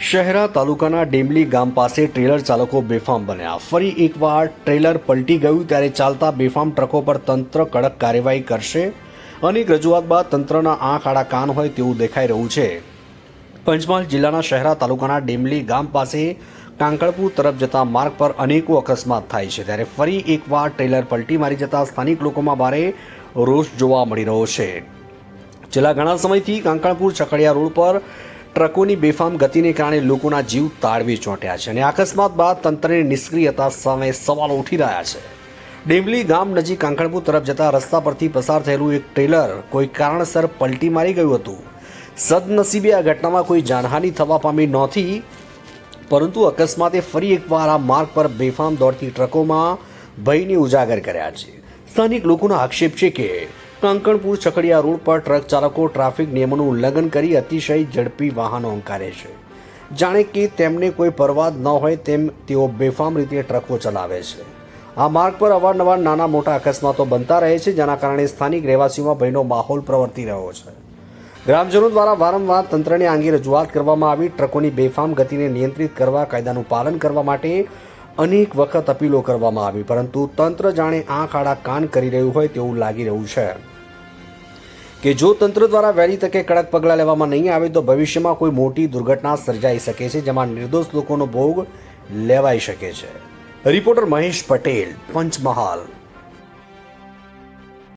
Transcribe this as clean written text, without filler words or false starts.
શહેરા તાલુકાના ડેમલી ગામ પાસે ટ્રેલર ચાલકો બેફામ બન્યા। ફરી એકવાર ટ્રેલર પલટી ગયું ત્યારે ચાલતા બેફામ ટ્રકો પર તંત્ર કડક કાર્યવાહી કરશે। અનેક રજૂઆત બાદ તંત્રના આંખ આડા કાન હોય તેવું દેખાઈ રહ્યું છે। પંચમહાલ જિલ્લાના શહેરા તાલુકાના ડેમલી ગામ પાસે કાંકણપુર તરફ જતા માર્ગ પર અનેકો અકસ્માત થાય છે, ત્યારે ફરી એકવાર ટ્રેલર પલટી મારી જતા સ્થાનિક લોકોમાં ભારે રોષ જોવા મળી રહ્યો છે। છેલ્લા ઘણા સમયથી કાંકણપુર ચકડિયા રોડ પર ટ્રકોની બેફામ ગતિને કારણે લોકોના જીવ તાળવી ચોંટ્યા છે અને અકસ્માત બાદ તંત્રની નિષ્ક્રિયતા સામે સવાલો ઉઠી રહ્યા છે। ડેમલી ગામ નજીક કાંકણપુર તરફ જતા રસ્તા પરથી પસાર થયેલું એક ટ્રેલર કોઈ કારણસર પલટી મારી ગયું હતું। સદનસીબે આ ઘટનામાં કોઈ જાનહાનિ થવા પામી નહોતી, પરંતુ અકસ્માતે ફરી એકવાર આ માર્ગ પર બેફામ દોડતી ટ્રકોમાં ભયને ઉજાગર કર્યા છે। સ્થાનિક લોકોનો આક્ષેપ છે કે કાંકણપુર ચકડિયા રોડ પર ટ્રક ચાલકો ટ્રાફિક નિયમોનું ઉલ્લંઘન કરી અતિશય ઝડપી વાહનો હંકારે છે, જાણે કે તેમને કોઈ પરવા ન હોય તેમ તેઓ બેફામ રીતે ટ્રકો ચલાવે છે। આ માર્ગ પર અવારનવાર નાના મોટા અકસ્માતો બનતા રહે છે, જેના કારણે સ્થાનિક રહેવાસીઓમાં ભયનો માહોલ પ્રવર્તી રહ્યો છે। ગ્રામજનો દ્વારા વારંવાર તંત્રને આ અંગે રજૂઆત કરવામાં આવી। ટ્રકોની બેફામ ગતિને નિયંત્રિત કરવા, કાયદાનું પાલન કરવા માટે અનેક વખત અપીલો કરવામાં આવી, પરંતુ તંત્ર જાણે આંખ આડા કાન કરી રહ્યું હોય તેવું લાગી રહ્યું છે કે જો તંત્ર દ્વારા વહેલી તકે કડક પગલાં લેવામાં નહીં આવે તો ભવિષ્યમાં કોઈ મોટી દુર્ઘટના સર્જાઈ શકે છે, જેમાં નિર્દોષ લોકોનો ભોગ લેવાઈ શકે છે। રિપોર્ટર મહેશ પટેલ, પંચમહાલ।